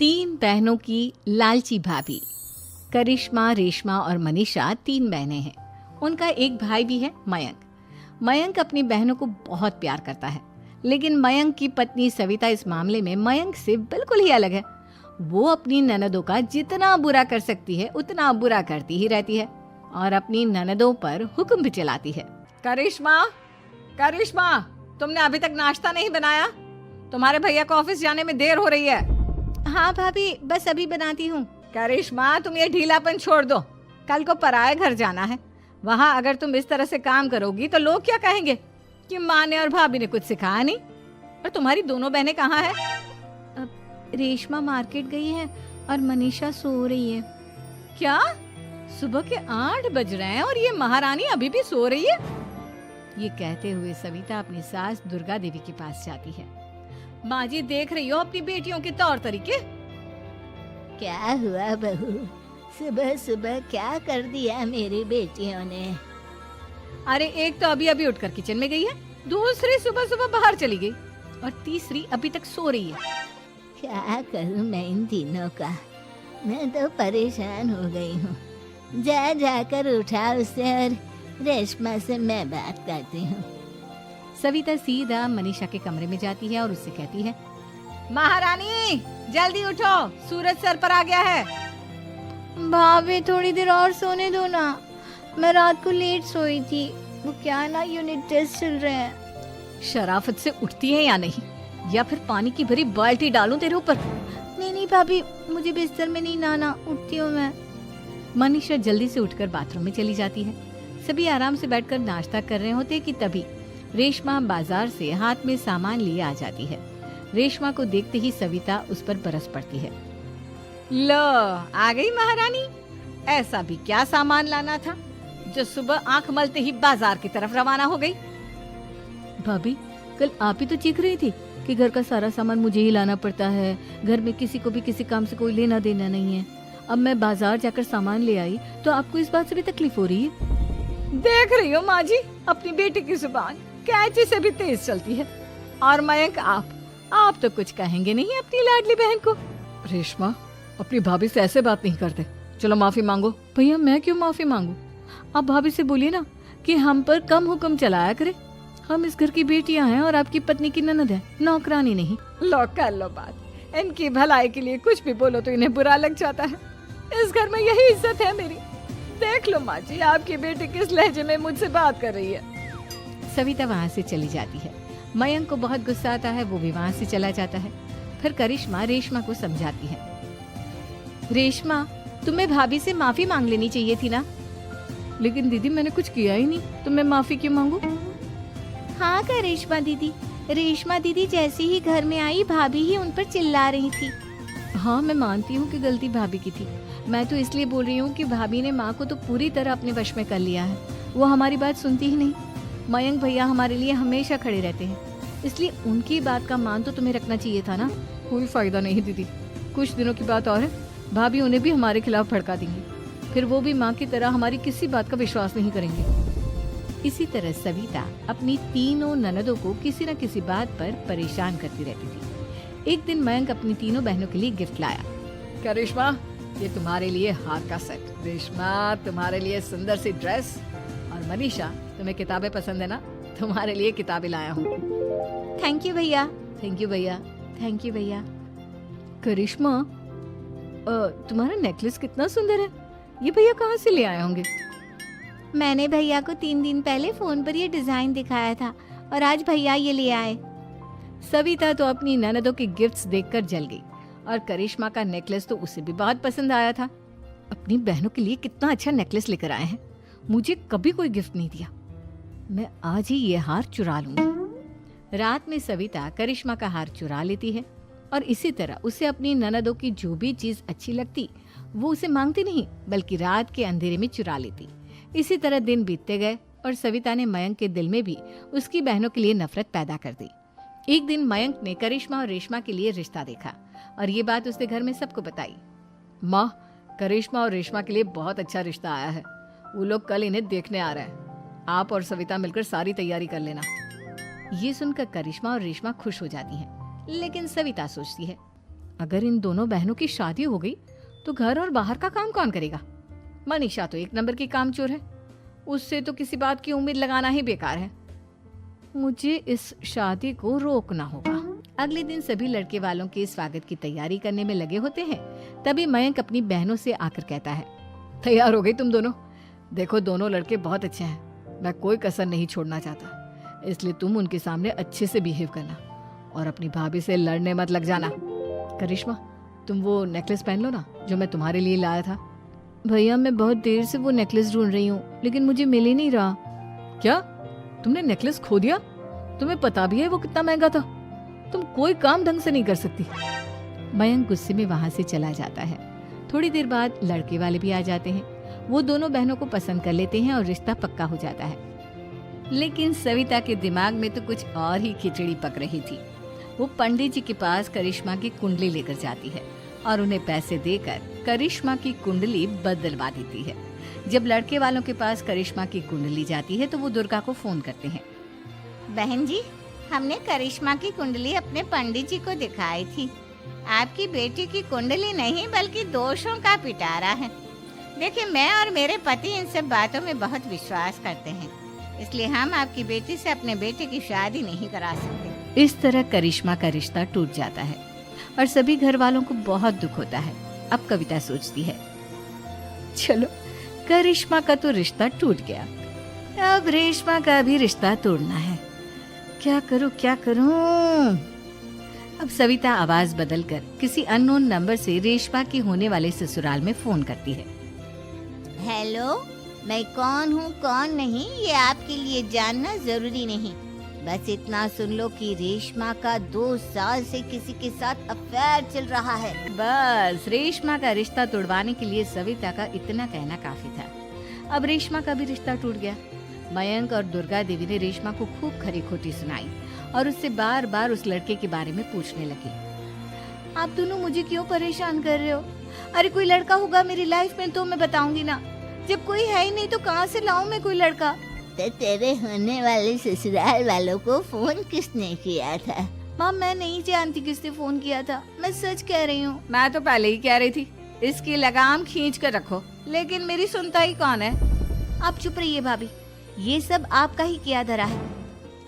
तीन बहनों की लालची भाभी। करिश्मा, रेशमा और मनीषा तीन बहनें हैं। उनका एक भाई भी है, मयंक। मयंक अपनी बहनों को बहुत प्यार करता है, लेकिन मयंक की पत्नी सविता इस मामले में मयंक से बिल्कुल ही अलग है। वो अपनी ननदों का जितना बुरा कर सकती है उतना बुरा करती ही रहती है और अपनी ननदों पर हुक्म भी चलाती है। करिश्मा, करिश्मा, तुमने अभी तक नाश्ता नहीं बनाया? तुम्हारे भैया को ऑफिस जाने में देर हो रही है। हाँ भाभी, बस अभी बनाती हूँ। करिश्मा, तुम ये ढीलापन छोड़ दो। कल को पराये घर जाना है। वहाँ अगर तुम इस तरह से काम करोगी तो लोग क्या कहेंगे कि माँ ने और भाभी ने कुछ सिखाया नहीं। और तुम्हारी दोनों बहनें कहाँ हैं? रेशमा मार्केट गई है और मनीषा सो रही है। क्या? सुबह के 8 बज रहे हैं और ये महारानी अभी भी सो रही है? ये कहते हुए सविता अपनी सास दुर्गा देवी के पास जाती है। माँ जी, देख रही हो अपनी बेटियों के तौर तरीके? क्या हुआ बहू, सुबह सुबह क्या कर दिया मेरी बेटियों ने? अरे एक तो अभी अभी उठकर किचन में गई है, दूसरी सुबह सुबह बाहर चली गई और तीसरी अभी तक सो रही है। क्या करूं मैं इन तीनों का, मैं तो परेशान हो गई हूँ। जा जाकर उठा उसे और रेशमा से मैं बात करती हूँ। सविता सीधा मनीषा के कमरे में जाती है और उससे कहती है, महारानी जल्दी उठो, सूरज सर पर आ गया है। भाभी थोड़ी देर और सोने दो ना, मैं रात को लेट सोई थी। वो क्या ना यूनिट टेस्ट चल रहे हैं। शराफत से उठती है या नहीं, या फिर पानी की भरी बाल्टी डालूं तेरे ऊपर? नहीं भाभी, मुझे बिस्तर में नहीं नहाना, उठती हूँ मैं। मनीषा जल्दी से उठकर बाथरूम में चली जाती है। सभी आराम से बैठकर नाश्ता कर रहे होते कि तभी रेशमा बाजार से हाथ में सामान लिए आ जाती है। रेशमा को देखते ही सविता उस पर बरस पड़ती है। लो, आ गई महारानी। ऐसा भी क्या सामान लाना था जो सुबह आंख मलते ही बाजार की तरफ रवाना हो गई? भाभी, कल आप ही तो चीख रही थी कि घर का सारा सामान मुझे ही लाना पड़ता है, घर में किसी को भी किसी काम से कोई लेना देना नहीं है। अब मैं बाजार जाकर सामान ले आई तो आपको इस बात से भी तकलीफ हो रही है? देख रही हो माँ जी, अपनी बेटी की जुबान कैंची से भी तेज चलती है। और मयंक, आप तो कुछ कहेंगे नहीं अपनी लाडली बहन को। रेशमा, अपनी भाभी से ऐसे बात नहीं करते। चलो माफी मांगो। भैया, मैं क्यों माफी मांगू? आप भाभी से बोलिए ना कि हम पर कम हुक्म चलाया करे। हम इस घर की बेटियां हैं और आपकी पत्नी की ननद है, नौकरानी नहीं। लो कर लो बात। इनकी भलाई के लिए कुछ भी बोलो तो इन्हें बुरा लग जाता है। इस घर में यही इज्जत है मेरी। देख लो माँ जी, आपकी बेटी किस लहजे में मुझसे बात कर रही है। सविता वहाँ से चली जाती है। मयंक को बहुत गुस्सा आता है, वो भी वहाँ से चला जाता है। फिर करिश्मा रेशमा को समझाती है। रेशमा, तुम्हें भाभी से माफी मांग लेनी चाहिए थी ना। लेकिन दीदी, मैंने कुछ किया ही नहीं, तो मैं माफी क्यों मांगू? हाँ करिश्मा दीदी, रेशमा दीदी जैसे ही घर में आई भाभी ही उन पर चिल्ला रही थी। हाँ, मैं मानती हूँ कि गलती भाभी की थी। मैं तो इसलिए बोल रही हूँ कि भाभी ने माँ को तो पूरी तरह अपने वश में कर लिया है। वो हमारी बात सुनती ही नहीं। मयंक भैया हमारे लिए हमेशा खड़े रहते हैं, इसलिए उनकी बात का मान तो तुम्हें रखना चाहिए था ना। कोई फायदा नहीं दीदी, कुछ दिनों की बात और है, भाभी उन्हें भी हमारे खिलाफ भड़का देंगी। फिर वो भी माँ की तरह हमारी किसी बात का विश्वास नहीं करेंगे। इसी तरह सविता अपनी तीनों ननदों को किसी न किसी बात पर परेशान करती रहती थी। एक दिन मयंक अपनी तीनों बहनों के लिए गिफ्ट लाया। क्या रेशमा, ये तुम्हारे लिए हार का सेट। रेशमा, तुम्हारे लिए सुंदर सी ड्रेस। और मनीषा, तुम्हें किताबें पसंद है ना, तुम्हारे लिए किताबें लाया हूँ। थैंक यू भैया। थैंक यू भैया। थैंक यू भैया। करिश्मा, तुम्हारा नेकलेस कितना सुंदर है, ये भैया कहाँ से ले आए होंगे? मैंने भैया को 3 दिन पहले फोन पर ये डिजाइन दिखाया था और आज भैया ये ले आए। सविता तो अपनी ननदों के गिफ्ट्स देखकर जल गई और करिश्मा का नेकलेस तो उसे भी बहुत पसंद आया था। अपनी बहनों के लिए कितना अच्छा नेकलेस लेकर आए हैं, मुझे कभी कोई गिफ्ट नहीं दिया। मैं आज ही ये हार चुरा लूंगी। रात में सविता करिश्मा का हार चुरा लेती है और इसी तरह उसे अपनी ननदों की जो भी चीज अच्छी लगती वो उसे मांगती नहीं, बल्कि रात के अंधेरे में चुरा लेती। इसी तरह दिन बीतते गए और सविता ने मयंक के दिल में भी उसकी बहनों के लिए नफरत पैदा कर दी। एक दिन मयंक ने करिश्मा और रेशमा के लिए रिश्ता देखा और ये बात उसने घर में सबको बताई। माँ, करिश्मा और रेशमा के लिए बहुत अच्छा रिश्ता आया है, वो लोग कल इन्हें देखने आ रहे हैं। आप और सविता मिलकर सारी तैयारी कर लेना। ये सुनकर करिश्मा और रेशमा खुश हो जाती हैं, लेकिन सविता सोचती है, अगर इन दोनों बहनों की शादी हो गई तो घर और बाहर का काम कौन करेगा? मनीषा तो एक नंबर की कामचोर है, उससे तो किसी बात की उम्मीद लगाना ही बेकार है। मुझे इस शादी को रोकना होगा। अगले दिन सभी लड़के वालों के स्वागत की तैयारी करने में लगे होते हैं। तभी मयंक अपनी बहनों से आकर कहता है, तैयार हो गई तुम दोनों? देखो दोनों लड़के बहुत अच्छे हैं, मैं कोई कसर नहीं छोड़ना चाहता, इसलिए तुम उनके सामने अच्छे से बिहेव करना और अपनी भाभी से लड़ने मत लग जाना। करिश्मा, तुम वो नेकलेस पहन लो ना जो मैं तुम्हारे लिए लाया था। भैया मैं बहुत देर से वो नेकलेस ढूंढ रही हूँ, लेकिन मुझे मिल ही नहीं रहा। क्या तुमने नेकलेस खो दिया? तुम्हें पता भी है वो कितना महंगा था? तुम कोई काम ढंग से नहीं कर सकती। मयंक गुस्से में वहां से चला जाता है। थोड़ी देर बाद लड़के वाले भी आ जाते हैं। वो दोनों बहनों को पसंद कर लेते हैं और रिश्ता पक्का हो जाता है। लेकिन सविता के दिमाग में तो कुछ और ही खिचड़ी पक रही थी। वो पंडित जी के पास करिश्मा की कुंडली लेकर जाती है और उन्हें पैसे देकर करिश्मा की कुंडली बदलवा देती है। जब लड़के वालों के पास करिश्मा की कुंडली जाती है तो वो दुर्गा को फोन करते हैं। बहन जी, हमने करिश्मा की कुंडली अपने पंडित जी को दिखाई थी। आपकी बेटी की कुंडली नहीं बल्कि दोषों का पिटारा है। देखिए, मैं और मेरे पति इन सब बातों में बहुत विश्वास करते हैं, इसलिए हम आपकी बेटी से अपने बेटे की शादी नहीं करा सकते। इस तरह करिश्मा का रिश्ता टूट जाता है और सभी घर वालों को बहुत दुख होता है। अब कविता सोचती है, चलो करिश्मा का तो रिश्ता टूट गया, अब रेशमा का भी रिश्ता तोड़ना है। क्या करूं? अब सविता आवाज बदलकर किसी अननोन नंबर से रेशमा के होने वाले ससुराल में फोन करती है। हेलो, मैं कौन हूँ कौन नहीं ये आपके लिए जानना जरूरी नहीं। बस इतना सुन लो कि रेशमा का 2 साल से किसी के साथ अफेयर चल रहा है। बस रेशमा का रिश्ता तोड़वाने के लिए सविता का इतना कहना काफी था। अब रेशमा का भी रिश्ता टूट गया। मयंक और दुर्गा देवी ने रेशमा को खूब खरी खोटी सुनाई और उससे बार बार उस लड़के के बारे में पूछने लगे। आप दोनों मुझे क्यों परेशान कर रहे हो? अरे कोई लड़का होगा मेरी लाइफ में तो मैं बताऊंगी ना, जब कोई है ही नहीं तो कहाँ से लाऊं मैं कोई लड़का? तो तेरे होने वाले ससुराल वालों को फोन किसने किया था? माँ मैं नहीं जानती किसने फोन किया था, मैं सच कह रही हूँ। मैं तो पहले ही कह रही थी इसकी लगाम खींच कर रखो, लेकिन मेरी सुनता ही कौन है। आप चुप रहिए भाभी, ये सब आपका ही किया धरा है।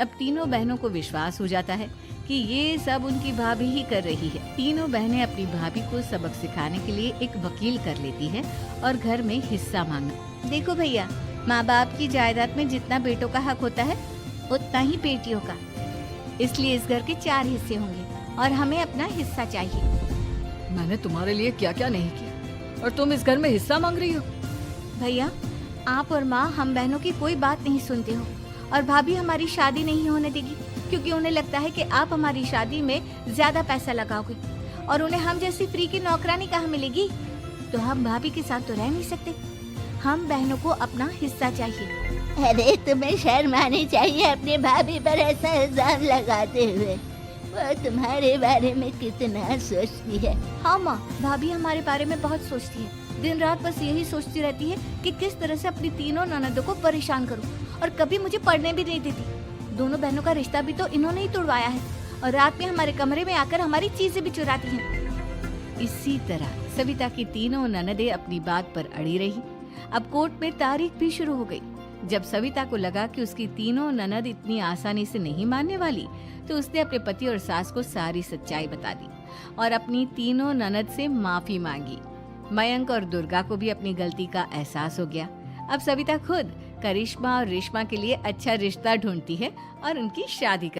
अब तीनों बहनों को विश्वास हो जाता है कि ये सब उनकी भाभी ही कर रही है। तीनों बहनें अपनी भाभी को सबक सिखाने के लिए एक वकील कर लेती है और घर में हिस्सा मांगा। देखो भैया, माँ बाप की जायदाद में जितना बेटों का हक होता है उतना ही बेटियों का, इसलिए इस घर के 4 हिस्से होंगे और हमें अपना हिस्सा चाहिए। मैंने तुम्हारे लिए क्या क्या नहीं किया और तुम इस घर में हिस्सा मांग रही हो? भैया, आप और माँ हम बहनों की कोई बात नहीं सुनते हो और भाभी हमारी शादी नहीं होने देगी, क्योंकि उन्हें लगता है कि आप हमारी शादी में ज्यादा पैसा लगाओगे और उन्हें हम जैसी फ्री की नौकरानी कहाँ मिलेगी। तो हम भाभी के साथ तो रह नहीं सकते, हम बहनों को अपना हिस्सा चाहिए। अरे तुम्हें शर्म आनी चाहिए अपने भाभी पर ऐसा इल्जाम लगाते हुए। वो तुम्हारे बारे में कितना सोचती है। हाँ माँ, भाभी हमारे बारे में बहुत सोचती है। दिन रात बस यही सोचती रहती है कि किस तरह से अपनी तीनों ननदों को परेशान करूं, और कभी मुझे पढ़ने भी नहीं देती। दोनों बहनों का रिश्ता भी तो इन्होंने ही तोड़वाया है और रात में हमारे कमरे में आकर हमारी चीजें भी चुराती हैं। इसी तरह सविता की तीनों ननदें अपनी बात पर अड़ी रही। अब कोर्ट में तारीख भी शुरू हो गई। जब सविता को लगा कि उसकी तीनों ननद इतनी आसानी से नहीं मानने वाली, तो उसने अपने पति और सास को सारी सच्चाई बता दी और अपनी तीनों ननद से माफी मांगी। मयंक और दुर्गा को भी अपनी गलती का एहसास हो गया। अब सविता खुद करिश्मा और रेशमा के लिए अच्छा रिश्ता ढूंढती है और उनकी शादी